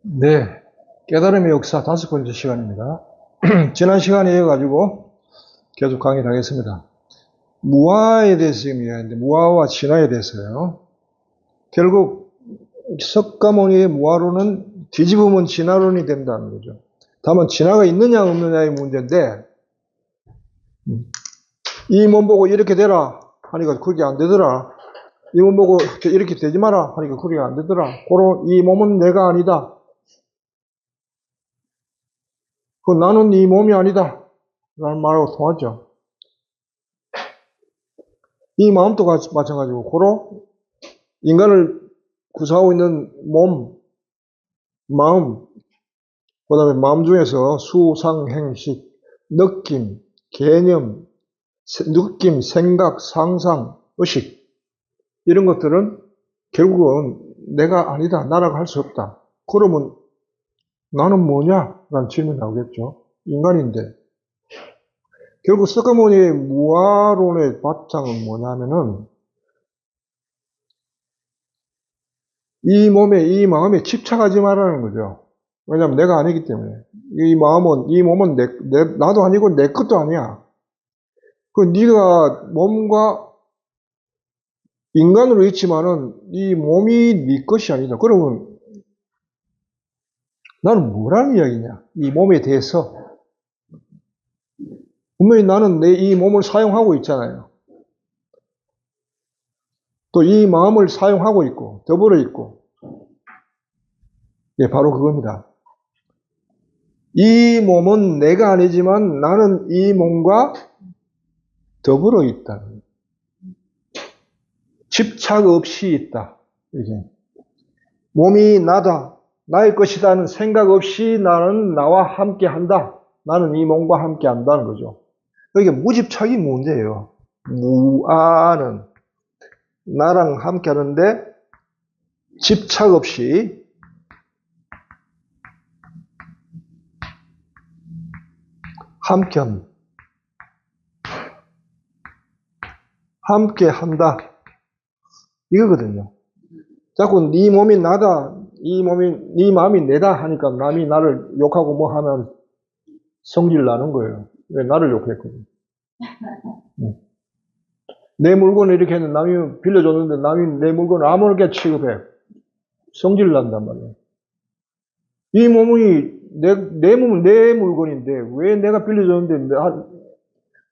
네, 깨달음의 역사 5번째 시간입니다. 지난 시간에 이어가지고 계속 강의를 하겠습니다. 무아에 대해서 지금 이야기하는데, 무아와 진화에 대해서요. 결국 석가모니의 무아론은 뒤집으면 진화론이 된다는 거죠. 다만 진화가 있느냐 없느냐의 문제인데, 이 몸 보고 이렇게 되라 하니까 그게 안 되더라. 이 몸 보고 이렇게 되지 마라 하니까 그게 안 되더라. 그런 이 몸은 내가 아니다. 나는 이 몸이 아니다. 라는 말하고 통하죠. 이 마음도 마찬가지고, 고로 인간을 구성하고 있는 몸, 마음, 그 다음에 마음 중에서 수상행식, 느낌, 개념, 느낌, 생각, 상상, 의식, 이런 것들은 결국은 내가 아니다, 나라고 할 수 없다. 그러면 나는 뭐냐? 라는 질문이 나오겠죠. 인간인데. 결국 석가모니의 무아론의 바탕은 뭐냐면은 이 몸에, 이 마음에 집착하지 말라는 거죠. 왜냐하면 내가 아니기 때문에. 이 마음은, 이 몸은 나도 아니고 내 것도 아니야. 네가 몸과 인간으로 있지만은 이 몸이 네 것이 아니다. 그러면 나는 뭐라는 이야기냐? 이 몸에 대해서. 분명히 나는 내 이 몸을 사용하고 있잖아요. 또 이 마음을 사용하고 있고, 더불어 있고. 예, 바로 그겁니다. 이 몸은 내가 아니지만 나는 이 몸과 더불어 있다. 집착 없이 있다. 이게. 몸이 나다, 나의 것이다는 생각 없이 나는 나와 함께 한다. 나는 이 몸과 함께 한다는 거죠. 이게 무집착이 문제예요. 무아는 나랑 함께 하는데 집착 없이 함께 합니다. 함께 한다. 이거거든요. 자꾸 네 몸이 나다, 네 마음이 내다 하니까 남이 나를 욕하고 뭐 하면 성질 나는 거예요. 왜 나를 욕했거든요. 내 물건을 이렇게 했는데 남이 빌려줬는데 남이 내 물건을 아무렇게 취급해. 성질 난단 말이에요. 이 몸이 내 몸은 내 물건인데 왜 내가 빌려줬는데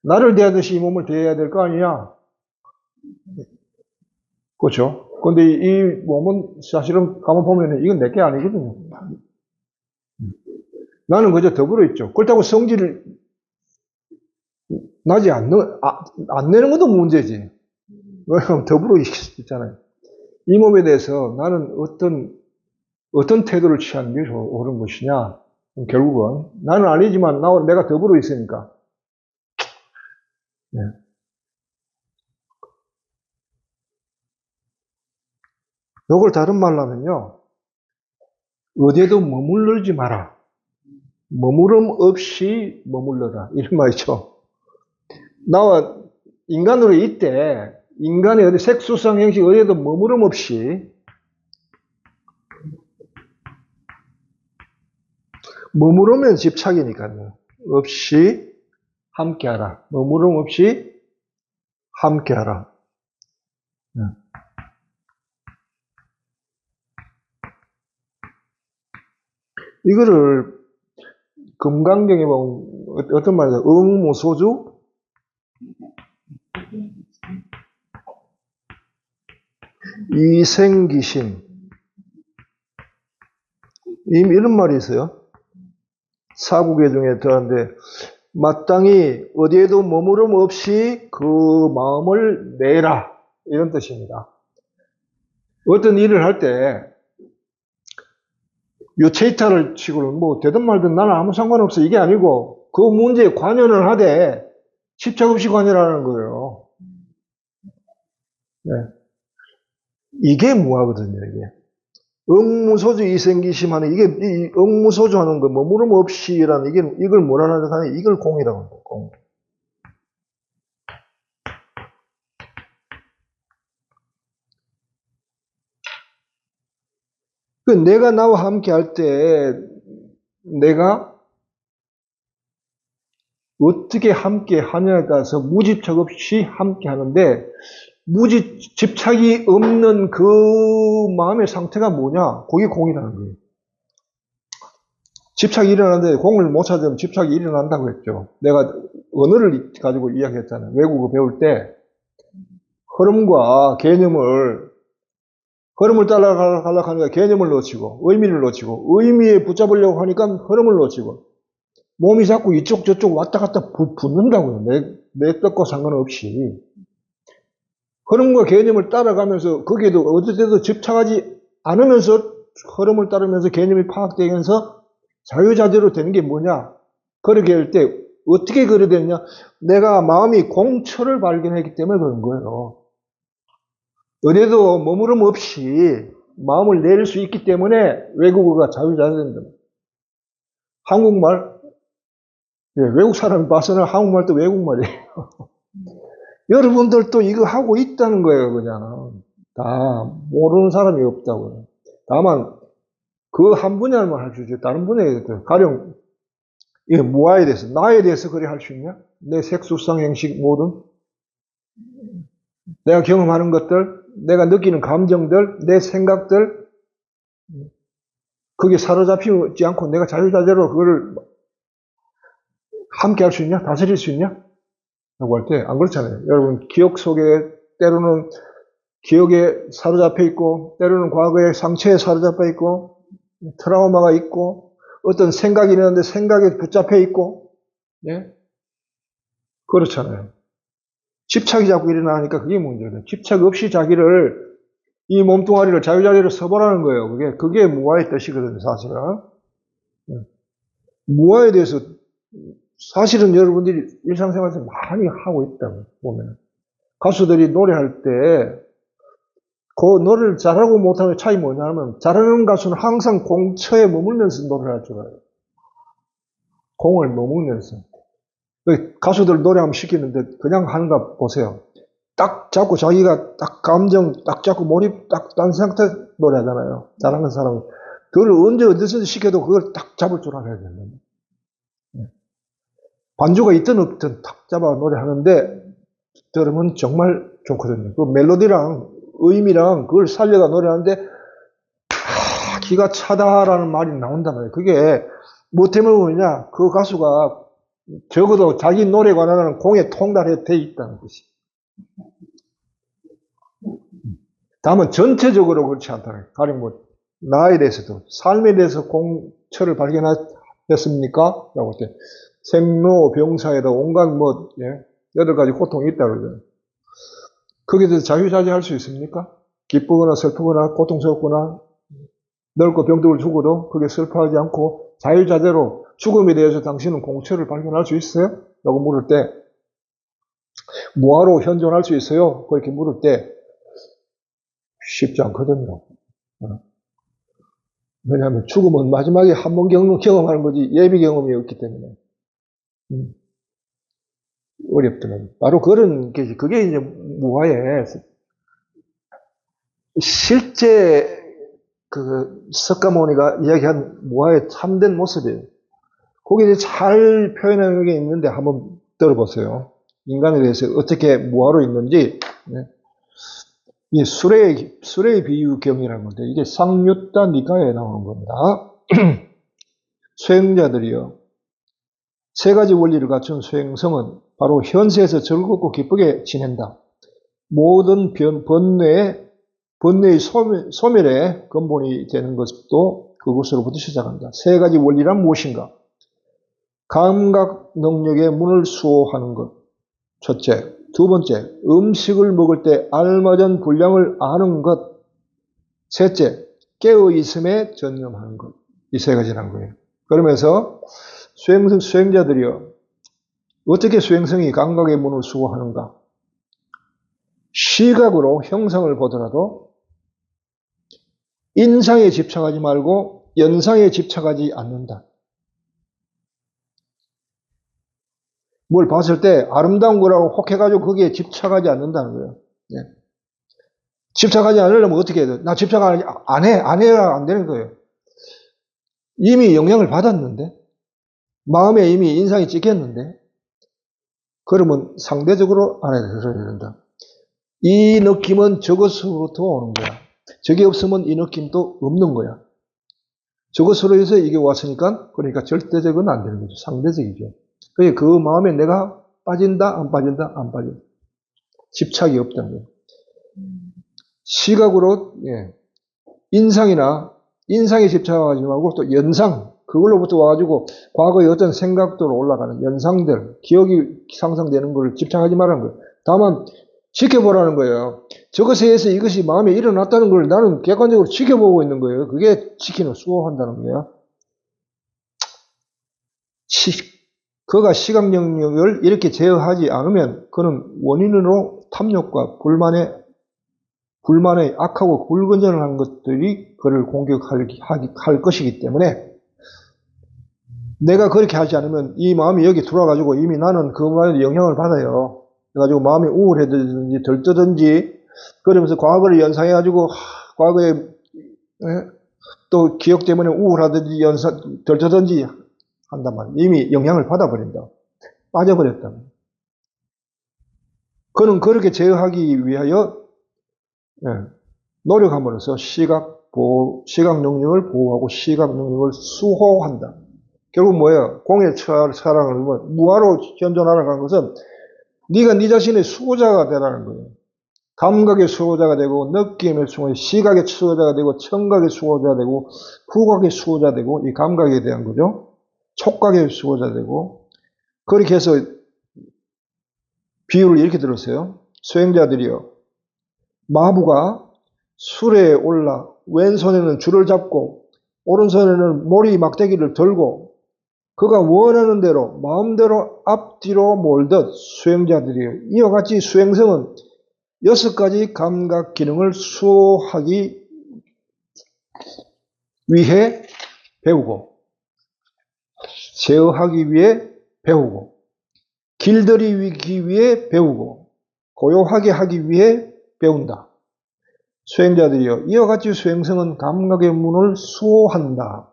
나를 대하듯이 이 몸을 대해야 될 거 아니냐? 그렇죠? 근데 이 몸은 사실은 가만 보면 이건 내 게 아니거든요. 나는 그저 더불어 있죠. 그렇다고 성질을 나지 안 내는 것도 문제지. 왜냐하면 더불어 있잖아요. 이 몸에 대해서 나는 어떤 태도를 취하는 게 옳은 것이냐? 결국은 나는 아니지만 내가 더불어 있으니까. 네. 이걸 다른 말로 하면요. 어디에도 머물르지 마라. 머무름 없이 머물러라. 이런 말이죠. 나와 인간으로 있대. 인간의 어디 색수상 형식 어디에도 머무름 없이 머무르면 집착이니까요. 없이 함께하라. 머무름 없이 함께하라. 이거를 금강경에 보면 어떤 말이죠? 응무소주? 이생기심. 이런 말이 있어요. 사국의 중에 들었는데 마땅히 어디에도 머무름 없이 그 마음을 내라. 이런 뜻입니다. 어떤 일을 할 때 유체이탈을 치고는 뭐 되든 말든 나는 아무 상관없어 이게 아니고 그 문제에 관여를 하되 집착 없이 관여하는 거예요. 네. 이게 무하거든요. 이게. 응무소주 이생기심 하는 이게 이 응무소주 하는 거 머무름 없이라는 이걸 뭐라 하냐 이걸 공이라고 합니다. 공. 그 내가 나와 함께 할 때 내가 어떻게 함께 하느냐에 따라서 무집착 없이 함께 하는데 집착이 없는 그 마음의 상태가 뭐냐? 그게 공이라는 거예요. 집착이 일어나는데 공을 못 찾으면 집착이 일어난다고 했죠. 내가 언어를 가지고 이야기했잖아요. 외국어 배울 때 흐름과 흐름을 따라가려고 하니까 개념을 놓치고 의미를 놓치고 의미에 붙잡으려고 하니까 흐름을 놓치고 몸이 자꾸 이쪽 저쪽 왔다 갔다 붙는다고요. 내 뜻과 상관없이. 흐름과 개념을 따라가면서 거기에도 어떨 때도 집착하지 않으면서 흐름을 따르면서 개념이 파악되면서 자유자재로 되는 게 뭐냐? 그렇게 할 때 어떻게 그래 되느냐? 내가 마음이 공처를 발견했기 때문에 그런 거예요. 어디에도 머무름 없이 마음을 내릴 수 있기 때문에 외국어가 자유자재된다. 한국말, 외국 사람이 봐서는 한국말도 외국말이에요. 여러분들도 이거 하고 있다는 거예요, 그냥. 다 모르는 사람이 없다고요. 다만 그 한 분야만 할 수 있죠. 다른 분야에 대해서 가령 무아에 대해서 나에 대해서 그래 할 수 있냐? 내 색수상 행식 모든 내가 경험하는 것들, 내가 느끼는 감정들, 내 생각들 그게 사로잡히지 않고 내가 자유자재로 그걸 함께 할 수 있냐? 다스릴 수 있냐? 라고 할 때 안 그렇잖아요. 여러분 기억 속에 때로는 기억에 사로잡혀 있고 때로는 과거의 상처에 사로잡혀 있고 트라우마가 있고 어떤 생각이 있는데 생각에 붙잡혀 있고 예? 그렇잖아요. 집착이 자꾸 일어나니까 그게 문제예요. 집착 없이 자기를 이 몸뚱아리를 자유자재로 써보라는 거예요. 그게 무아의 뜻이거든요, 사실은. 무아에 대해서 사실은 여러분들이 일상생활에서 많이 하고 있다고 보면 가수들이 노래할 때 그 노래를 잘하고 못하는 차이 뭐냐면 잘하는 가수는 항상 공처에 머물면서 노래를 할 줄 알아요. 공을 머물면서. 가수들 노래 한번 시키는데 그냥 하는가 보세요. 딱 잡고 자기가 딱 감정 딱 잡고 몰입 딱 딴 상태 노래하잖아요. 잘하는 사람은. 그걸 언제 어디서 시켜도 그걸 딱 잡을 줄 알아야 됩니다. 반주가 있든 없든 딱 잡아 노래하는데 들으면 정말 좋거든요. 그 멜로디랑 의미랑 그걸 살려가 노래하는데 기가 차다라는 말이 나온단 말이에요. 그게 뭐 때문에 그러냐? 그 가수가 적어도 자기 노래 관하는 공에 통달해 돼 있다는 것이. 다만 전체적으로 그렇지 않다는 거예요. 가령 뭐 나에 대해서도 삶에 대해서 공처를 발견했습니까? 라고 할 때 생로 병사에다 온갖 뭐 8가지 고통이 있다고 그러죠. 거기에 대해서 자유자재 할 수 있습니까? 기쁘거나 슬프거나 고통스럽거나 넓고 병들고 죽어도 그게 슬퍼하지 않고 자유자재로 죽음에 대해서 당신은 공처를 발견할 수 있어요? 라고 물을 때 무아로 현존할 수 있어요? 그렇게 물을 때 쉽지 않거든요. 왜냐하면 죽음은 마지막에 한 번 경험하는 거지 예비 경험이 없기 때문에 어렵더라고요. 바로 그런 게 그게 이제 무아의 실제 그 석가모니가 이야기한 무아의 참된 모습이에요. 거기에 잘 표현하는 게 있는데 한번 들어보세요. 인간에 대해서 어떻게 무아로 있는지. 이 수레의 비유경이라는 건데 이게 상유타 니카에 나오는 겁니다. 수행자들이요. 3가지 원리를 갖춘 수행성은 바로 현세에서 즐겁고 기쁘게 지낸다. 모든 번뇌의 소멸의 근본이 되는 것도 그것으로부터 시작한다. 3가지 원리란 무엇인가? 감각 능력의 문을 수호하는 것. 첫째. 2번째. 음식을 먹을 때 알맞은 분량을 아는 것. 셋째. 깨어있음에 전념하는 것. 이 3가지란 거예요. 그러면서 수행자들이요. 어떻게 수행성이 감각의 문을 수호하는가? 시각으로 형상을 보더라도 인상에 집착하지 말고 연상에 집착하지 않는다. 뭘 봤을 때 아름다운 거라고 혹해가지고 거기에 집착하지 않는다는 거예요. 집착하지 않으려면 어떻게 해야 돼? 나 집착 안 해야 안 되는 거예요. 이미 영향을 받았는데, 마음에 이미 인상이 찍혔는데, 그러면 상대적으로 안 해야 된다. 이 느낌은 저것으로부터 오는 거야. 저게 없으면 이 느낌도 없는 거야. 저것으로 해서 이게 왔으니까, 그러니까 절대적은 안 되는 거죠. 상대적이죠. 그러니까 그 마음에 내가 빠진다, 안 빠진다, 안 빠진다. 집착이 없다는 거예요. 시각으로, 예, 인상에 집착하지 말고 또 연상, 그걸로부터 와가지고 과거의 어떤 생각도로 올라가는 연상들, 기억이 상상되는 걸 집착하지 말라는 거예요. 다만, 지켜보라는 거예요. 저것에 의해서 이것이 마음에 일어났다는 걸 나는 객관적으로 지켜보고 있는 거예요. 그게 지키는, 수호한다는 거예요. 그가 시각 영역을 이렇게 제어하지 않으면 그는 원인으로 탐욕과 불만의 악하고 불건전한 것들이 그를 공격할 것이기 때문에 내가 그렇게 하지 않으면 이 마음이 여기 들어와가지고 이미 나는 그 마음에 영향을 받아요. 그래가지고 마음이 우울해지든지 들뜨든지 그러면서 과거를 연상해가지고 과거에 또 기억 때문에 우울하든지 들뜨든지 한단 말이에요. 이미 영향을 받아버린다. 빠져버렸다. 그는 그렇게 제어하기 위하여 노력함으로써 시각 능력을 보호하고 시각 능력을 수호한다. 결국 뭐예요? 공의 사랑을 무아로 현존하라는 것은 네가 네 자신의 수호자가 되라는 거예요. 감각의 수호자가 되고 느낌의 수호자, 시각의 수호자가 되고 청각의 수호자가 되고 후각의 수호자가 되고 이 감각에 대한 거죠. 촉각의 수호자가 되고 그렇게 해서 비유를 이렇게 들었어요. 수행자들이요. 마부가 수레에 올라 왼손에는 줄을 잡고 오른손에는 모리 막대기를 들고 그가 원하는 대로 마음대로 앞뒤로 몰듯 수행자들이요. 이와 같이 수행성은 6가지 감각 기능을 수호하기 위해 배우고 제어하기 위해 배우고 길들이기 위해 배우고 고요하게 하기 위해 배운다. 수행자들이요. 이와 같이 수행성은 감각의 문을 수호한다.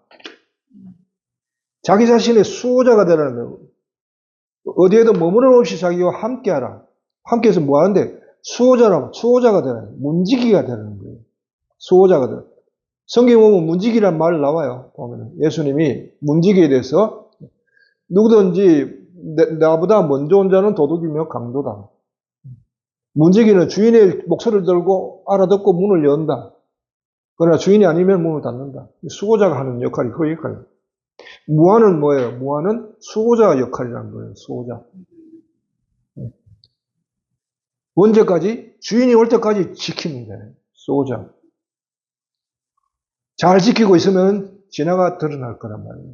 자기 자신의 수호자가 되라는 거예요. 어디에도 머무름 없이 자기와 함께하라. 함께해서 뭐 하는데? 수호자가 되라는 거예요. 문지기가 되라는 거예요. 수호자가 되라. 성경 보면 문지기란 말 나와요. 보면 예수님이 문지기에 대해서 누구든지 나보다 먼저 온 자는 도둑이며 강도다. 문지기는 주인의 목소리를 들고 알아듣고 문을 연다. 그러나 주인이 아니면 문을 닫는다. 수호자가 하는 역할이 그 역할이에요. 무아는 뭐예요? 무아는 수호자 역할이라는 거예요. 수호자. 언제까지? 주인이 올 때까지 지키는 거예요. 수호자. 잘 지키고 있으면 진화가 드러날 거란 말이에요.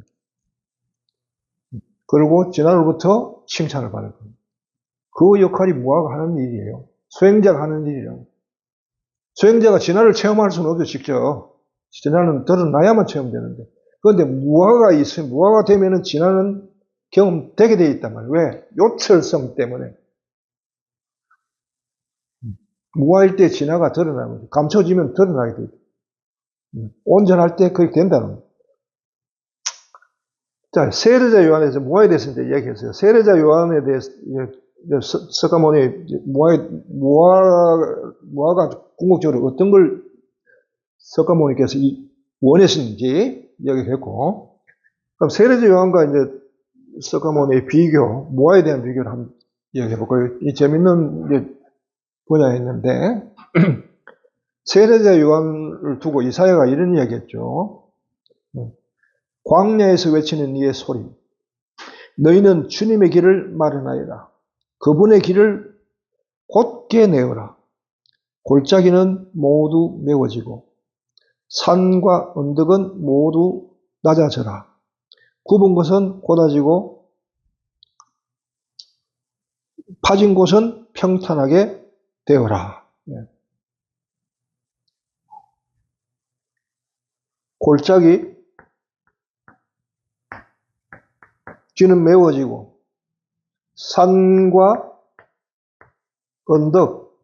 그리고 진화로부터 칭찬을 받을 겁니다. 그 역할이 무아가 하는 일이에요. 수행자가 하는 일이라고. 수행자가 진화를 체험할 수는 없죠, 직접. 진화는 드러나야만 체험되는데. 그런데 무아가 되면은 진화는 경험되게 되어 있단 말이에요. 왜? 요철성 때문에. 무아일 때 진화가 드러나는 거죠. 감춰지면 드러나게 되죠. 온전할 때 그렇게 된다는 거예요. 자, 세례자 요한에서 무아에 대해서 이제 얘기했어요. 세례자 요한에 대해서, 석가모니, 무아가 궁극적으로 어떤 걸 석가모니께서 원했는지 얘기했고, 그럼 세례자 요한과 이제 석가모니의 비교, 무아에 대한 비교를 한번 얘기해볼까요? 이 재밌는 이제 분야에 있는데, 세례자 요한을 두고 이사야가 이런 이야기했죠. 광야에서 외치는 이의 소리. 너희는 주님의 길을 마련하여라. 그분의 길을 곧게 내어라. 골짜기는 모두 메워지고 산과 언덕은 모두 낮아져라. 굽은 것은 곧아지고 파진 곳은 평탄하게 되어라. 골짜기 귀는 메워지고 산과 언덕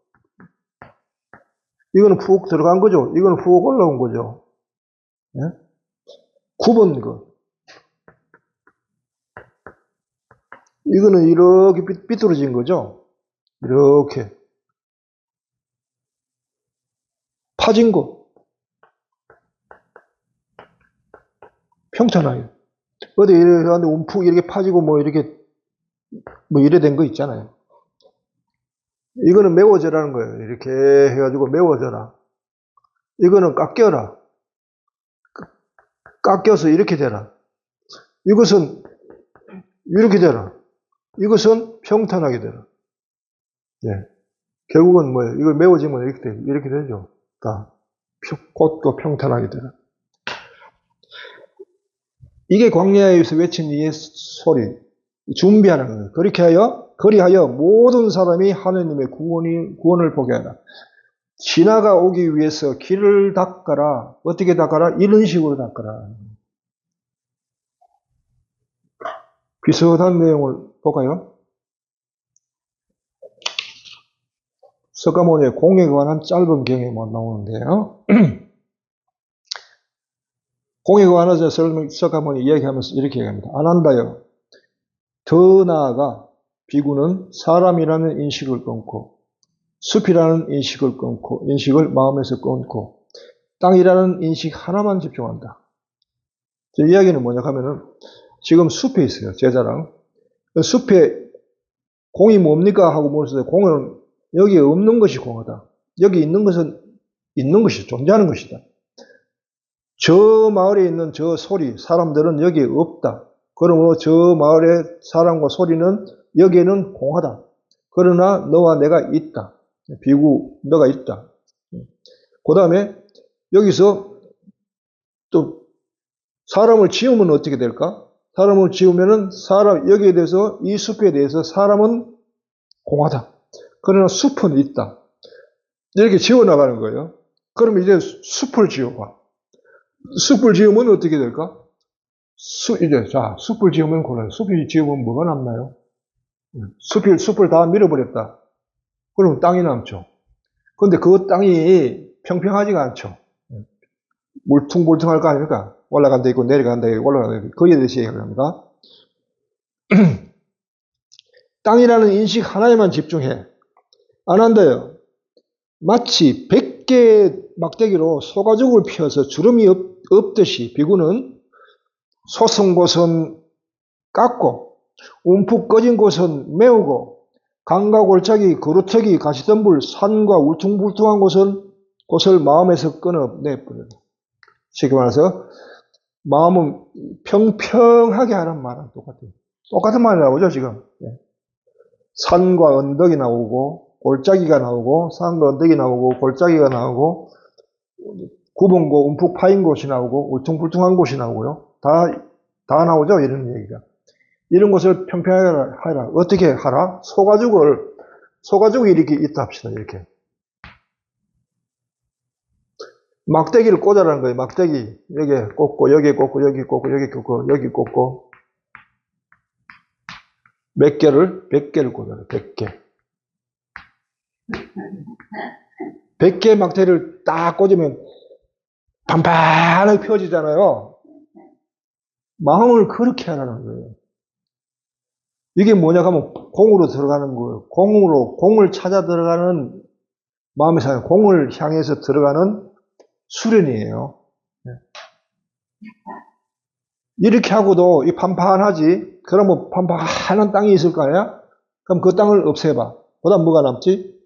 이거는 푹 들어간 거죠. 이거는 푹 올라온 거죠. 예? 9번 거. 이거는 이렇게 삐뚤어진 거죠. 이렇게. 파진 거. 평탄하게. 어디 이렇게 움푹 이렇게 파지고 뭐 이렇게 뭐 이래 된 거 있잖아요. 이거는 메워져라는 거예요. 이렇게 해가지고 메워져라. 이거는 깎여라. 깎여서 이렇게 되라. 이것은 이렇게 되라. 이것은 평탄하게 되라. 예. 결국은 뭐예요? 이걸 메워지면 이렇게 되죠. 다 곧고 평탄하게 되라. 이게 광야에서 외친 이의 소리. 준비하는 거예요. 그리하여 모든 사람이 하느님의 구원을 보게 하라. 지나가 오기 위해서 길을 닦아라. 어떻게 닦아라? 이런 식으로 닦아라. 비슷한 내용을 볼까요? 석가모니의 공에 관한 짧은 경에만 나오는데요. 공에 관해서 석가모니 이야기하면서 이렇게 얘기합니다. 안한다여. 더 나아가 비구는 사람이라는 인식을 끊고 숲이라는 인식을 마음에서 끊고 땅이라는 인식 하나만 집중한다. 제 이야기는 뭐냐 하면은 지금 숲에 있어요. 제자랑. 숲에 공이 뭡니까? 하고 물었을 때 공은 여기에 없는 것이 공하다. 여기 있는 것은 있는 것이 존재하는 것이다. 저 마을에 있는 저 소리, 사람들은 여기에 없다. 그러므로 저 마을의 사람과 소리는 여기에는 공하다. 그러나 너와 내가 있다. 비구, 너가 있다. 그 다음에 여기서 또 사람을 지으면 어떻게 될까? 사람을 지으면은 여기에 대해서, 이 숲에 대해서 사람은 공하다. 그러나 숲은 있다. 이렇게 지어나가는 거예요. 그러면 이제 숲을 지어봐. 숲을 지으면 어떻게 될까? 숲을 지으면 곤란해. 숲을 지으면 뭐가 남나요? 숲을 다 밀어버렸다. 그럼 땅이 남죠. 근데 그 땅이 평평하지가 않죠. 물퉁물퉁할 거 아닙니까? 올라간 데 있고 내려간 데 있고 올라간 데 있고. 거기에 대해서 얘기를 합니다. 땅이라는 인식 하나에만 집중해. 안 한다요. 마치 100개의 막대기로 소가죽을 펴서 주름이 없듯이 비구는 솟은 곳은 깎고 움푹 꺼진 곳은 메우고 강과 골짜기, 그루터기, 가시덤불, 산과 울퉁불퉁한 곳을 마음에서 끊어내버려요. 쉽게 말해서 마음은 평평하게 하는 말은 똑같아요. 똑같은 말이 나오죠 지금. 산과 언덕이 나오고 골짜기가 나오고 산과 언덕이 나오고 골짜기가 나오고 굽은 곳, 움푹 파인 곳이 나오고 울퉁불퉁한 곳이 나오고요. 다 나오죠 이런 얘기가. 이런 것을 평평하게 하라. 어떻게 하라? 소가죽이 이렇게 있다 합시다. 이렇게. 막대기를 꽂아라는 거예요. 막대기. 여기에 꽂고, 여기에 꽂고, 여기 꽂고, 여기 꽂고, 여기 꽂고. 몇 개를? 100개를 꽂아라. 100개. 100개 막대를 딱 꽂으면 판판하게 펴지잖아요. 마음을 그렇게 하라는 거예요. 이게 뭐냐 하면 공으로 들어가는 거예요. 공을 찾아 들어가는 마음의 사랑, 공을 향해서 들어가는 수련이에요. 이렇게 하고도 이 판판하지? 그러면 판판한 땅이 있을 거 아니야? 그럼 그 땅을 없애봐. 그 다음 뭐가 남지?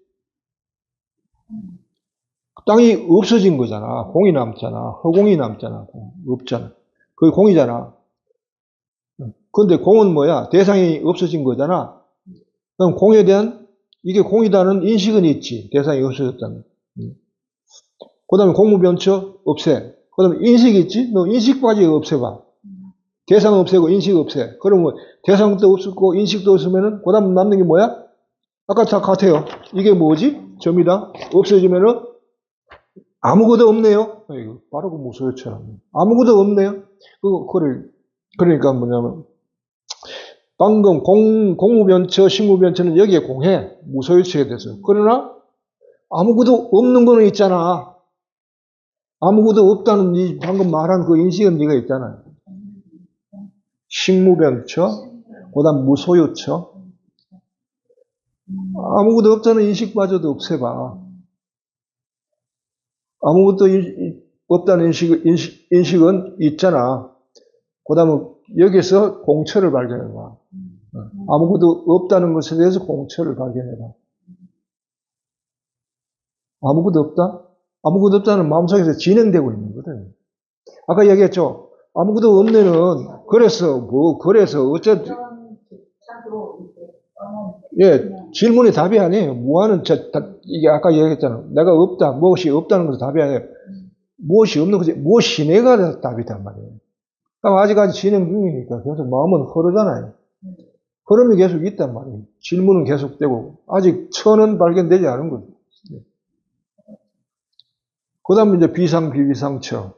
땅이 없어진 거잖아. 공이 남잖아. 허공이 남잖아. 없잖아. 그게 공이잖아. 근데 공은 뭐야? 대상이 없어진 거잖아. 그럼 공에 대한, 이게 공이다는 인식은 있지. 대상이 없어졌다는. 그 다음에 공무변처 없애. 그 다음에 인식이 있지? 너 인식까지 없애봐. 대상 없애고 인식 없애. 그러면 대상도 없었고 인식도 없으면은 그 다음 남는 게 뭐야? 아까 다 같아요. 이게 뭐지? 점이다. 없어지면은 아무것도 없네요. 이거 빠르고 무소유처럼. 아무것도 없네요. 그러니까 뭐냐면 방금 공무변처, 식무변처는 여기에 공해. 무소유처에 대해서. 그러나 아무것도 없는 거는 있잖아. 아무것도 없다는 방금 말한 그 인식은 네가 있잖아. 식무변처, 그다음 무소유처. 아무것도 없다는 인식마저도 없애봐. 아무것도 없다는 인식은 있잖아. 그다음에 여기서 공처를 발견해봐. 아무것도 없다는 것에 대해서 공처를 발견해봐. 아무것도 없다? 아무것도 없다는 마음속에서 진행되고 있는 거든. 아까 얘기했죠. 아무것도 없네는 그래서 어쨌든 예, 질문이 답이 아니에요. 무한은 이게 아까 얘기했잖아. 내가 없다, 무엇이 없다는 것은 답이 아니에요. 무엇이 없는 것이 무엇이 내가 답이단 말이에요. 그럼 아직까지 진행 중이니까 계속 마음은 흐르잖아요. 흐름이 계속 있단 말이에요. 질문은 계속되고 아직 천은 발견되지 않은 거죠. 그 다음에 이제 비상, 비비상처.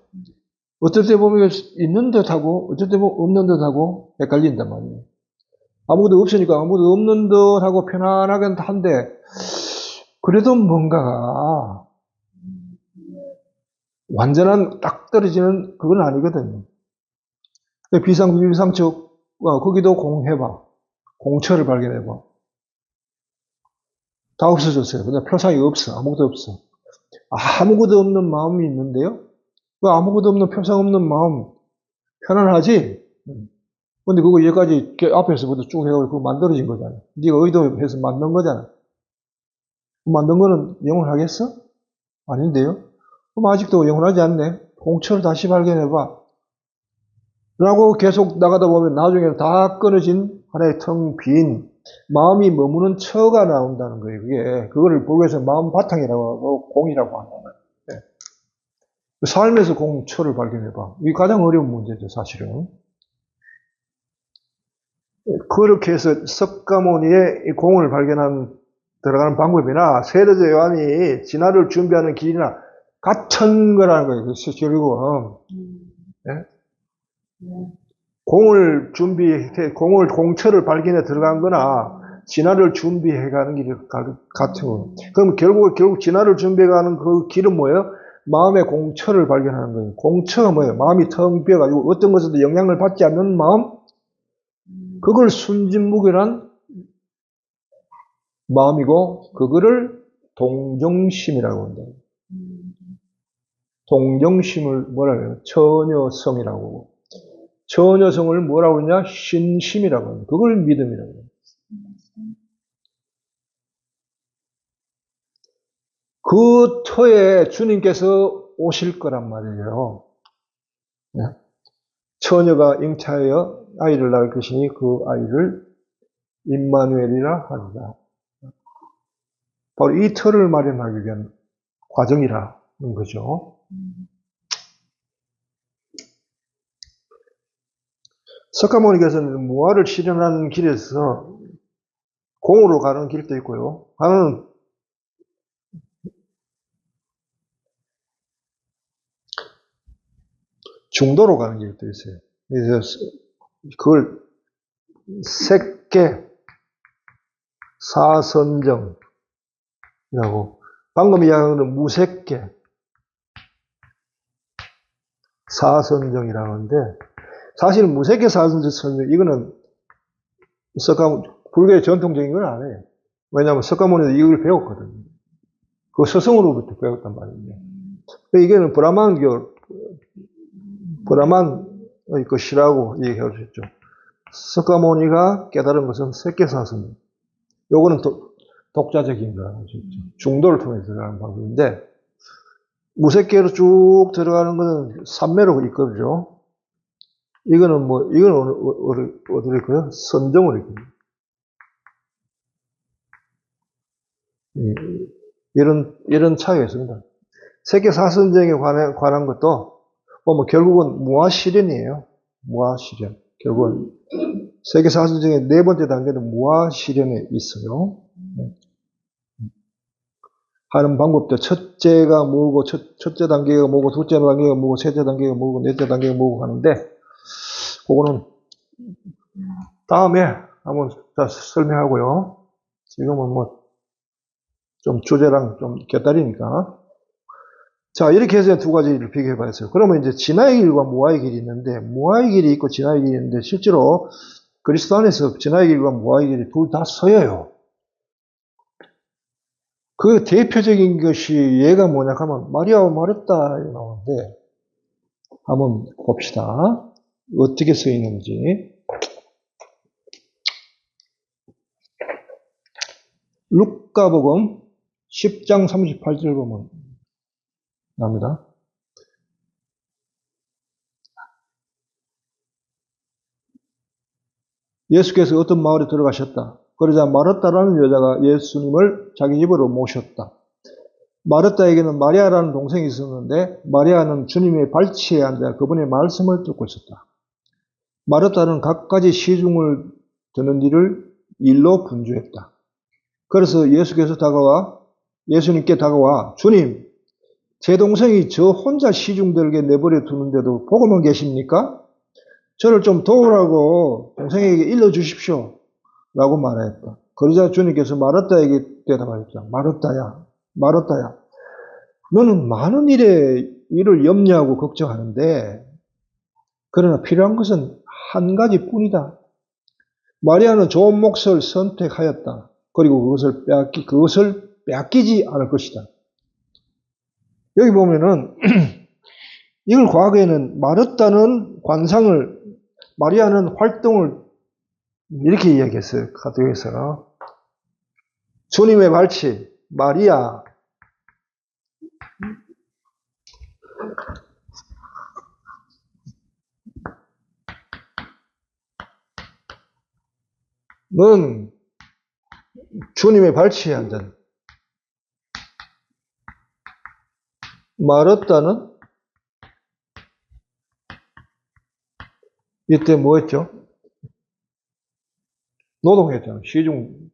어떨 때 보면 있는 듯하고 어떨 때 보면 없는 듯하고 헷갈린단 말이에요. 아무것도 없으니까 아무것도 없는 듯하고 편안하긴 한데 그래도 뭔가가 완전한 딱 떨어지는 그건 아니거든요. 비상, 비비상처 거기도 공해봐. 공처를 발견해봐. 다 없어졌어요. 근데 표상이 없어. 아무것도 없어. 아무것도 없는 마음이 있는데요. 그 아무것도 없는 표상 없는 마음 편안하지? 근데 그거 여기까지 앞에서부터 쭉 해가지고 그거 만들어진 거잖아. 네가 의도해서 만든 거잖아. 만든 거는 영원하겠어? 아닌데요? 그럼 아직도 영원하지 않네. 공처를 다시 발견해봐. 라고 계속 나가다 보면 나중에는 다 끊어진 하나의 텅 빈 마음이 머무는 처가 나온다는 거예요. 그거를 보기 위해서 마음 바탕이라고 하고 공이라고 한다는 거예요. 네. 삶에서 공처를 발견해봐. 이게 가장 어려운 문제죠, 사실은. 그렇게 해서 석가모니의 공을 들어가는 방법이나 세례자 요한이 진화를 준비하는 길이나 같은 거라는 거예요. 그래서 결국은 공처를 발견해 들어간 거나 진화를 준비해 가는 길이 같은 거. 그럼 결국 진화를 준비해 가는 그 길은 뭐예요? 마음의 공처를 발견하는 거예요. 공처가 뭐예요? 마음이 텅 비어가지고 어떤 것에도 영향을 받지 않는 마음? 그걸 순진무결한 마음이고, 그거를 동정심이라고 한다. 동정심을 뭐라고 해요? 처녀성이라고 하고. 처녀성을 뭐라고 하냐? 신심이라고 합니다. 그걸 믿음이라고 합니다. 그 터에 주님께서 오실 거란 말이에요. 처녀가 잉태하여 아이를 낳을 것이니 그 아이를 임마누엘이라 하리라. 바로 이 터를 마련하기 위한 과정이라는 거죠. 석가모니께서는 무아를 실현하는 길에서 공으로 가는 길도 있고요. 하나는 중도로 가는 길도 있어요. 그래서 그걸 색계 사선정이라고, 방금 이야기하는 무색계 사선정이라고 하는데, 사실은 무색계 사선정, 이거는 불교의 전통적인 건 아니에요. 왜냐하면 석가모니도 이걸 배웠거든요. 그 스승으로부터 배웠단 말이에요. 이게는 브라만의 것이라고 얘기해 주셨죠. 석가모니가 깨달은 것은 색계사선. 요거는 독자적인 거라고 하셨죠. 중도를 통해서 들어가는 방법인데, 무색계로 쭉 들어가는 것은 삼매로 이끌죠. 이거는 어디로 이끌어요? 선정으로 이끌어요. 이런 차이가 있습니다. 색계사선정에 관한 것도 결국은 무아실현이에요. 무아실현. 결국은 세계사선정의 네 번째 단계는 무아실현에 있어요. 하는 방법도 첫째가 뭐고, 첫째 단계가 뭐고, 둘째 단계가 뭐고, 셋째 단계가 뭐고, 넷째 단계가 뭐고 하는데, 그거는 다음에 한번 설명하고요. 지금은 좀 주제랑 좀 곁다리니까. 자, 이렇게 해서 두 가지를 비교해 봤어요. 그러면 이제 진화의 길과 무화의 길이 있는데, 무화의 길이 있고 진화의 길이 있는데, 실제로 그리스도 안에서 진화의 길과 무화의 길이 둘 다 서여요. 그 대표적인 것이 얘가 뭐냐 하면 마리아와 마르타 나오는데, 한번 봅시다. 어떻게 써 있는지. 루카복음 10장 38절 보면 납니다. 예수께서 어떤 마을에 들어가셨다. 그러자 마르다라는 여자가 예수님을 자기 집으로 모셨다. 마르다에게는 마리아라는 동생이 있었는데 마리아는 주님의 발치에 앉아 그분의 말씀을 듣고 있었다. 마르다는 갖가지 시중을 드는 일로 분주했다. 그래서 예수님께 다가와 주님, 제 동생이 저 혼자 시중 들게 내버려 두는데도 보고만 계십니까? 저를 좀 도우라고 동생에게 일러주십시오. 라고 말했다. 그러자 주님께서 마르다에게 대답하셨다. 마르다야. 너는 많은 일을 염려하고 걱정하는데, 그러나 필요한 것은 한 가지뿐이다. 마리아는 좋은 몫을 선택하였다. 그리고 그것을 빼앗기지 않을 것이다. 여기 보면은, 이걸 과거에는 마르다는 관상을, 마리아는 활동을 이렇게 이야기했어요. 카톡에서. 주님의 발치, 마리아. 넌 주님의 발치에 앉은. 마르다는 이때 뭐 했죠? 노동했잖아요. 시중,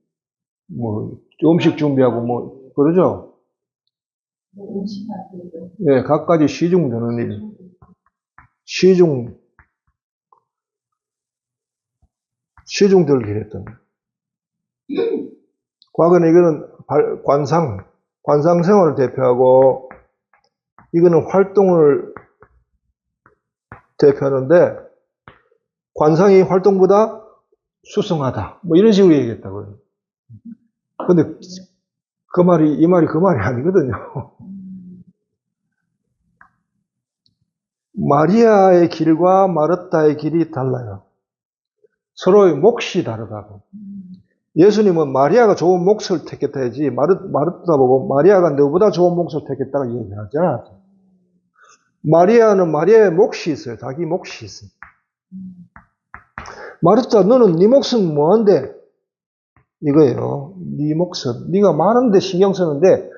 음식 준비하고 그러죠? 예, 갖가지 시중 드는 일. 시중 들기 했던. 과거는 이거는 관상 생활을 대표하고, 이거는 활동을 대표하는데, 관상이 활동보다 수승하다. 이런 식으로 얘기했다고요. 근데 이 말이 그 말이 아니거든요. 마리아의 길과 마르다의 길이 달라요. 서로의 몫이 다르다고. 예수님은 마리아가 좋은 몫을 택했다 하지, 마르다 보고 마리아가 너보다 좋은 몫을 택했다고 얘기하지 않았죠. 마리아는 마리아의 몫이 있어요. 자기 몫이 있어요. 마르다, 너는 네 몫은 뭐한데? 이거예요. 네 몫은. 네가 많은데 신경 쓰는데,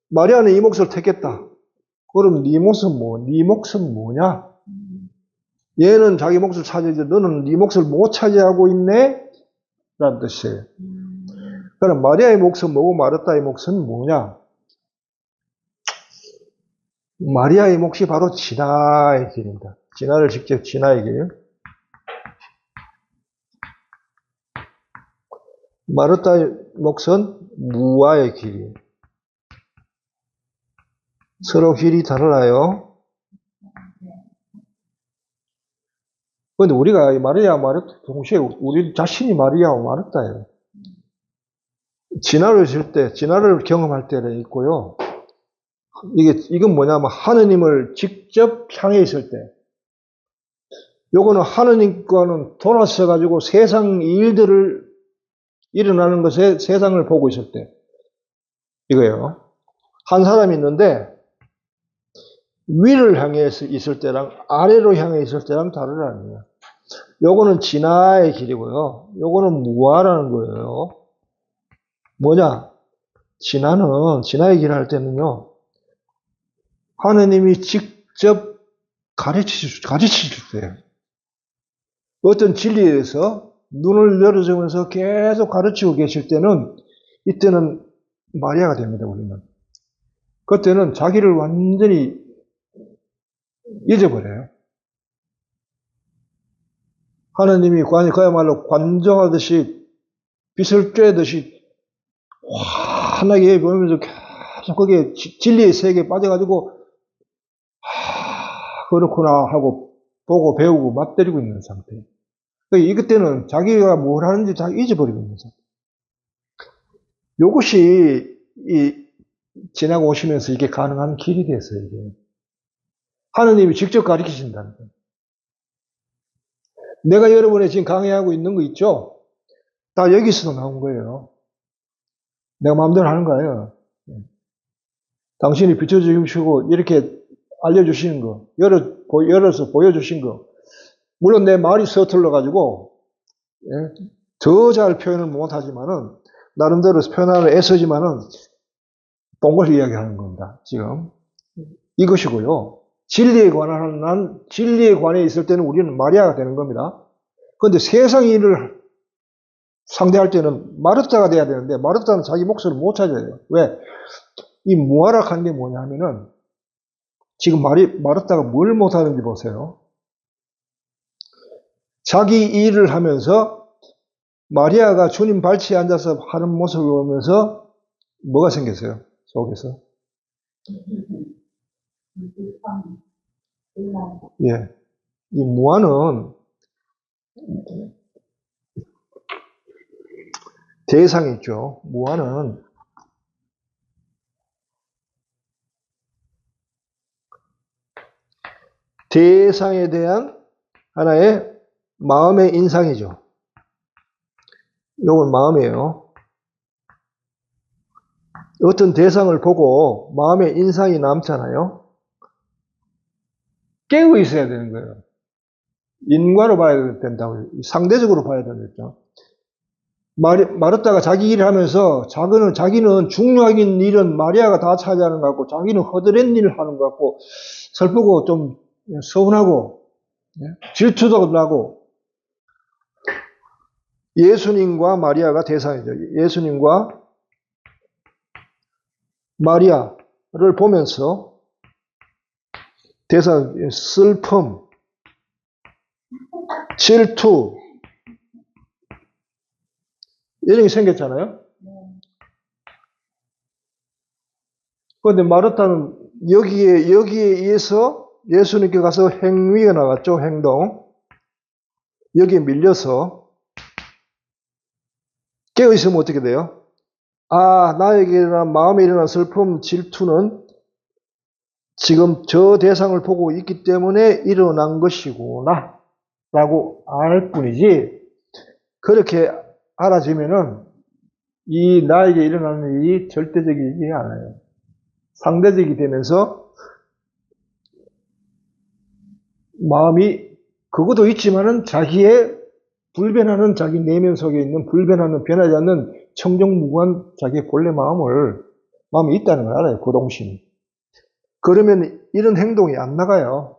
마리아는 이 몫을 택했다. 그럼 네 몫은 뭐냐? 얘는 자기 몫을 차지하지, 너는 네 몫을 못 차지하고 있네? 라는 뜻이에요. 그럼 마리아의 몫은 뭐고 마르다의 몫은 뭐냐? 마리아의 몫이 바로 진화의 길입니다. 진화를 직접 진화의 길. 마르다의 몫은 무화의 길이에요. 서로 길이 달라요. 그런데 우리가 마리아, 마르다 동시에 우리 자신이 마리아와 마르다예요. 진화를 경험할 때는 있고요. 이건 뭐냐면 하느님을 직접 향해 있을 때. 요거는 하느님과는 돌아서 가지고 세상 일들을 일어나는 것에 세상을 보고 있을 때. 이거예요. 한 사람이 있는데 위를 향해 있을 때랑 아래로 향해 있을 때랑 다르다는 거예요. 요거는 진화의 길이고요. 요거는 무화라는 거예요. 뭐냐? 진화의 길을 할 때는요. 하느님이 직접 가르치실 때예요. 어떤 진리에 대해서 눈을 열어주면서 계속 가르치고 계실 때는 이때는 마리아가 됩니다. 우리는. 그때는 자기를 완전히 잊어버려요. 하느님이 그야말로 관정하듯이 빛을 쬐듯이 환하게 보면서 계속 거기에 진리의 세계에 빠져가지고, 그렇구나 하고 보고 배우고 맞들이고 있는 상태. 이것 때는 자기가 뭘 하는지 다 잊어버리고 있는 상태. 이것이 지나고 오시면서 이게 가능한 길이 됐어요, 이게. 하느님이 직접 가르치신다는 거예요. 내가 여러분의 지금 강의하고 있는 거 있죠? 다 여기서도 나온 거예요. 내가 마음대로 하는 거예요. 당신이 비춰주시고 이렇게 알려주시는 거, 열어서 보여주신 거. 물론 내 말이 서툴러가지고 더 잘 표현을 못하지만은 나름대로 표현하려 애쓰지만은 본 걸 이야기하는 겁니다. 지금 이것이고요. 진리에 관해 있을 때는 우리는 마리아가 되는 겁니다. 그런데 세상 일을 상대할 때는 마르타가 돼야 되는데 마르타는 자기 몫을 못 찾아요. 왜? 이 무아락한 게 뭐냐면은 지금 마르타가 뭘 못하는지 보세요. 자기 일을 하면서 마리아가 주님 발치에 앉아서 하는 모습을 보면서 뭐가 생겼어요? 속에서. 예. 이 무아는 대상이 있죠. 무아는 대상에 대한 하나의 마음의 인상이죠. 이건 마음이에요. 어떤 대상을 보고 마음의 인상이 남잖아요. 깨어 있어야 되는 거예요. 인과로 봐야 된다고. 상대적으로 봐야 되겠죠. 마르다가 자기 일을 하면서 자기는 중요한 일은 마리아가 다 차지하는 것 같고 자기는 허드렛 일을 하는 것 같고 슬프고 좀 서운하고 질투도 나고 예수님과 마리아가 대상이죠. 예수님과 마리아를 보면서 대상, 슬픔, 질투 이런 게 생겼잖아요. 그런데 마르타는 여기에 의해서 예수님께 가서 행위가 나갔죠. 행동. 여기에 밀려서 깨어있으면 어떻게 돼요? 나에게 일어난 마음에 일어난 슬픔, 질투는 지금 저 대상을 보고 있기 때문에 일어난 것이구나 라고 알 뿐이지 그렇게 알아지면은 이 나에게 일어나는 일이 절대적이지 않아요. 상대적이 되면서 마음이 그것도 있지만은 자기의 불변하는 자기 내면 속에 있는 불변하는 변하지 않는 청정무구한 자기의 본래 마음이 있다는 걸 알아요. 그 동심이. 그러면 이런 행동이 안 나가요.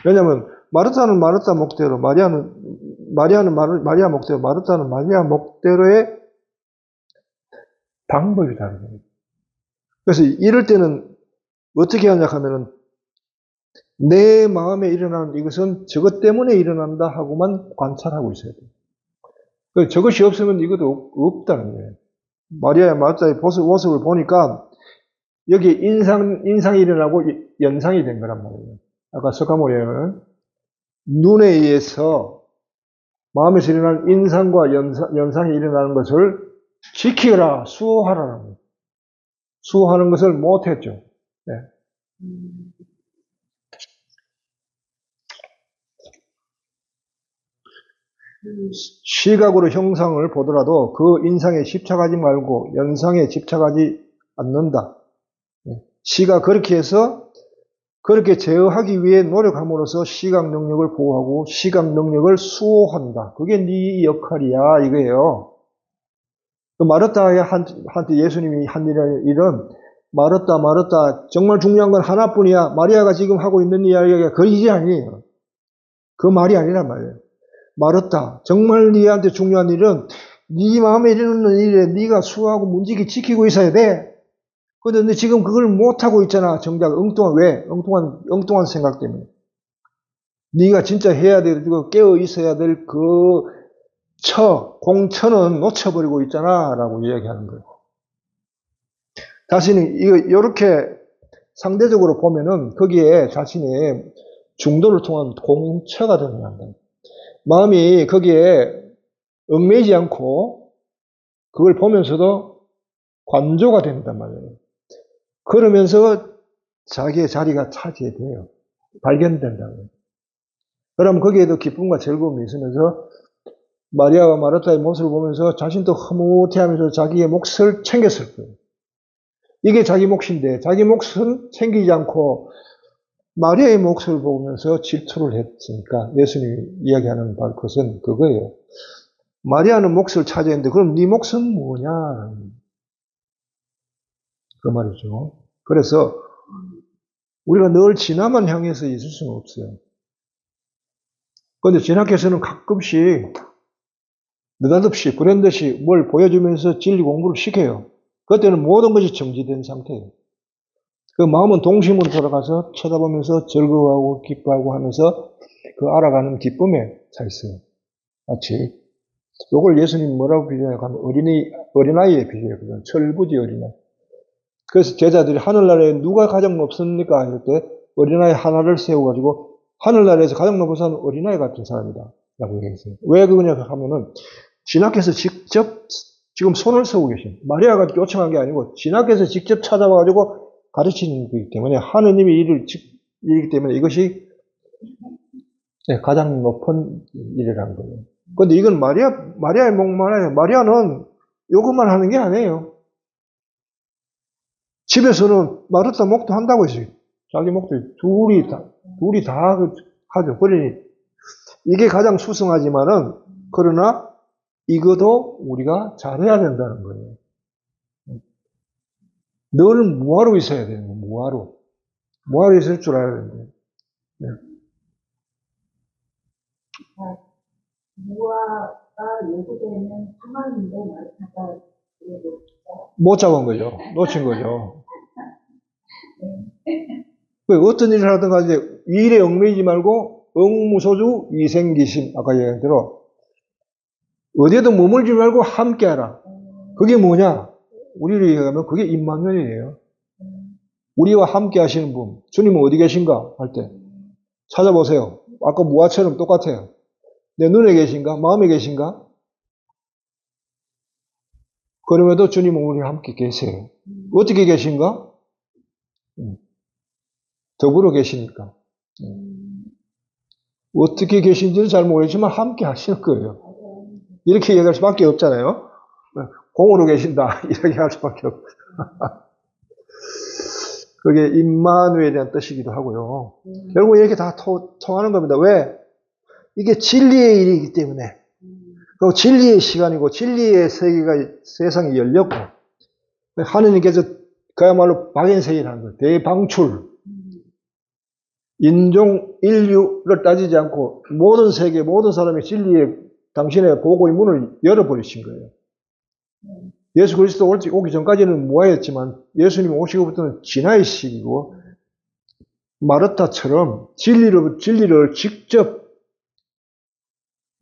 왜냐하면 마르타는 마르타 목대로, 마리아는 마리아 목대로, 마르타는 마리아 목대로의 방법이 다른 거예요. 그래서 이럴 때는 어떻게 하냐 하면은 내 마음에 일어나는 이것은 저것 때문에 일어난다 하고만 관찰하고 있어야 돼요. 저것이 없으면 이것도 없다는 거예요. 마리아의 마르타의 모습을 보니까 여기 인상이 일어나고 연상이 된 거란 말이에요. 아까 석가모니는 눈에 의해서 마음에서 일어나는 인상과 연상이 일어나는 것을 지키라, 수호하라는 거예요. 수호하는 것을 못했죠. 네. 시각으로 형상을 보더라도 그 인상에 집착하지 말고 연상에 집착하지 않는다. 시가 그렇게 해서 그렇게 제어하기 위해 노력함으로써 시각 능력을 보호하고 시각 능력을 수호한다. 그게 네 역할이야 이거예요. 마르타한테 예수님이 한 일은 마르타 정말 중요한 건 하나뿐이야. 마리아가 지금 하고 있는 이야기가 그 일이 아니에요. 그 말이 아니란 말이에요. 마르타 정말 네한테 중요한 일은 네 마음에 이르는 일에 네가 수호하고 문지기 지키고 있어야 돼. 그런데 지금 그걸 못하고 있잖아. 정작 왜? 엉뚱한 생각 때문에. 네가 진짜 해야 될, 깨어 있어야 될 그 공처는 놓쳐버리고 있잖아. 라고 이야기하는 거예요. 자신이 이렇게 상대적으로 보면은 거기에 자신의 중도를 통한 공처가 드러난다. 마음이 거기에 얽매이지 않고 그걸 보면서도 관조가 된단 말이에요. 그러면서 자기의 자리가 차지돼요. 발견된다고요. 그럼 거기에도 기쁨과 즐거움이 있으면서 마리아와 마르타의 모습을 보면서 자신도 흐뭇해하면서 자기의 몫을 챙겼을 거예요. 이게 자기 몫인데 자기 몫은 챙기지 않고 마리아의 몫을 보면서 질투를 했으니까 예수님이 이야기하는 것은 그거예요. 마리아는 몫을 차지했는데 그럼 네 몫은 뭐냐? 그 말이죠. 그래서 우리가 늘 진화만 향해서 있을 수는 없어요. 그런데 진화께서는 가끔씩 느닷없이 불현듯이 뭘 보여주면서 진리 공부를 시켜요. 그때는 모든 것이 정지된 상태예요. 그 마음은 동심으로 돌아가서 쳐다보면서 즐거워하고 기뻐하고 하면서 그 알아가는 기쁨에 차 있어요. 마치 요걸 예수님 뭐라고 비교해요? 어린아이에 비교해요. 철부지 어린아이. 그래서 제자들이 하늘나라에 누가 가장 높습니까? 할 때 어린아이 하나를 세워가지고 하늘나라에서 가장 높은 사람은 어린아이 같은 사람이다. 라고 얘기했어요. 왜 그러냐 하면은 진하께서 직접 지금 손을 쓰고 계신 마리아가 요청한 게 아니고 진하께서 직접 찾아와가지고 가르치는 거기 때문에 하느님의 일이기 때문에 이것이 가장 높은 일이라는 거예요. 근데 이건 마리아의 목만 아니에요. 마리아는 요것만 하는 게 아니에요. 집에서는 마르타 목도 한다고 했어요. 자기 목도 둘이 다 하죠. 그러니 이게 가장 수승하지만은 그러나 이것도 우리가 잘해야 된다는 거예요. 늘 무화로 있어야 되는 거예요. 무화로 있을 줄 알아야 되는데. 네. 무화가 요구되는 상황인데 마르타가 못 잡은 거죠. 놓친 거죠. 어떤 일을 하든 간에 일에 얽매이지 말고 응무소주 이생기심 아까 얘기한 대로 어디에도 머물지 말고 함께하라. 그게 뭐냐? 우리를 얘기하면 그게 임마누엘이에요. 우리와 함께 하시는 분. 주님은 어디 계신가? 할 때 찾아보세요. 아까 무화처럼 똑같아요. 내 눈에 계신가? 마음에 계신가? 그럼에도 주님은 우리와 함께 계세요. 어떻게 계신가? 더불어 계시니까. 어떻게 계신지는 잘 모르겠지만 함께 하시는 거예요. 이렇게 얘기할 수밖에 없잖아요. 공으로 계신다. 이렇게 할 수밖에 없어요. 그게 임마누엘이라는 뜻이기도 하고요. 결국 이렇게 다 통하는 겁니다. 왜? 이게 진리의 일이기 때문에. 그리고 진리의 시간이고 진리의 세상이 열렸고 하느님께서 그야말로 박인세일하는 거예요. 대방출. 인류를 따지지 않고 모든 세계, 모든 사람이 진리의 당신의 보고의 문을 열어버리신 거예요. 예수 그리스도 오기 전까지는 무아였지만 예수님 오시고부터는 진화의 시기고 마르타처럼 진리를 직접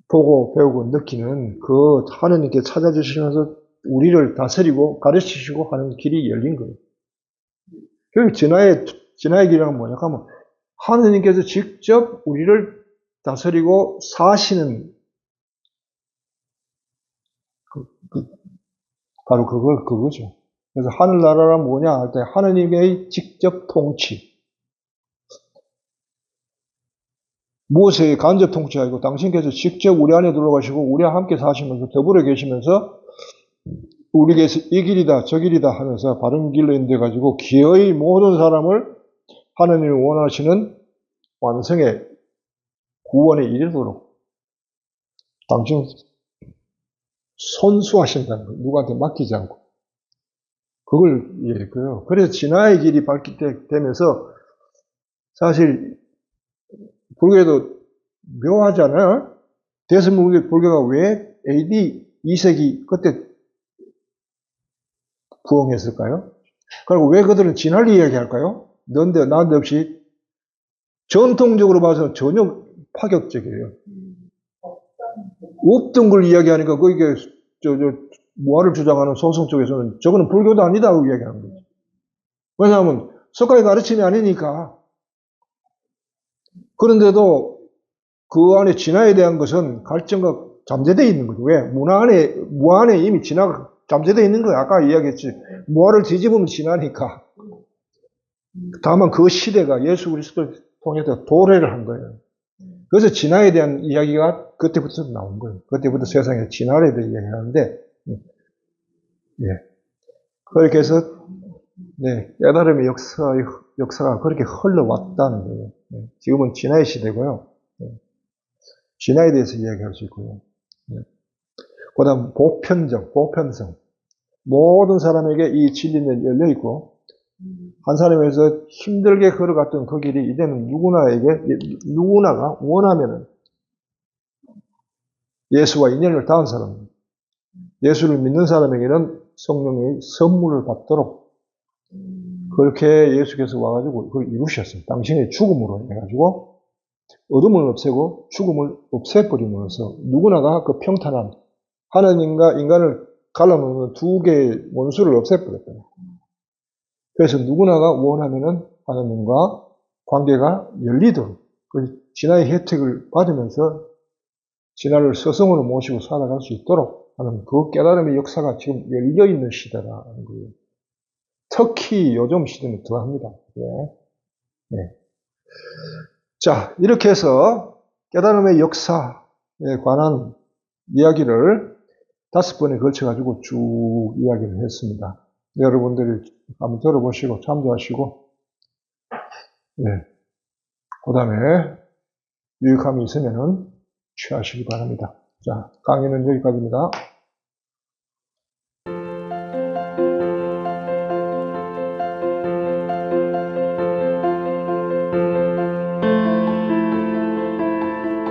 보고 배우고 느끼는 그 하느님께 찾아주시면서 우리를 다스리고 가르치시고 하는 길이 열린 거예요. 결국 진화의 길이란 뭐냐 하면 하느님께서 직접 우리를 다스리고 사시는 바로 그거죠. 그래서 하늘나라란 뭐냐 할 때 하느님의 직접 통치. 무엇의 간접 통치가 아니고 당신께서 직접 우리 안에 들어가시고 우리와 함께 사시면서 더불어 계시면서 우리에게서 이 길이다 저 길이다 하면서 바른 길로 인도해가지고 기어이 모든 사람을 하느님이 원하시는 완성의 구원에 이르도록 당신 손수하신다는 거. 누구한테 맡기지 않고. 그걸 얘기했고요. 그래서 진화의 길이 밝히되면서 사실 불교에도 묘하잖아요. 대승불교가 왜 AD 2세기 그때 부흥했을까요? 그리고 왜 그들은 진화를 이야기할까요? 난데없이 전통적으로 봐서 전혀 파격적이에요. 없던 걸 이야기하니까 그게 무화를 주장하는 소승 쪽에서는 저거는 불교도 아니다고 이야기하는 거죠. 왜냐하면 석가의 가르침이 아니니까. 그런데도 그 안에 진화에 대한 것은 갈증과 잠재되어 있는 거죠. 왜? 무아 안에 이미 진화가 잠재되어 있는 거예요. 아까 이야기했지. 무아를 뒤집으면 진화니까. 다만 그 시대가 예수 그리스도를 통해서 도래를 한 거예요. 그래서 진화에 대한 이야기가 그때부터 나온 거예요. 그때부터 세상에 진화에 대해 이야기하는데, 예. 그렇게 해서, 네, 깨달음의 역사가 그렇게 흘러왔다는 거예요. 네. 지금은 진화의 시대고요. 네. 진화에 대해서 이야기할 수 있고요. 네. 그 다음, 보편성. 모든 사람에게 이 진리는 열려 있고, 한 사람에서 힘들게 걸어갔던 그 길이 이제는 누구나가 원하면은 예수와 인연을 닿은 사람, 예수를 믿는 사람에게는 성령의 선물을 받도록 그렇게 예수께서 와가지고 그걸 이루셨어요. 당신의 죽음으로 해가지고 어둠을 없애고 죽음을 없애버림으로써 누구나가 그 평탄한 하나님과 인간을 갈라놓는 두 개의 원수를 없애버렸어요. 그래서 누구나가 원하면은 하나님과 관계가 열리도록 그 진화의 혜택을 받으면서 진화를 스승으로 모시고 살아갈 수 있도록 하는 그 깨달음의 역사가 지금 열려있는 시대라는 거예요. 특히 요즘 시대는 더합니다. 예. 네. 자, 이렇게 해서 깨달음의 역사에 관한 이야기를 5번에 걸쳐가지고 쭉 이야기를 했습니다. 여러분들이 한번 들어보시고 참조하시고, 예. 그 다음에 유익함이 있으면은 취하시기 바랍니다. 자, 강의는 여기까지입니다.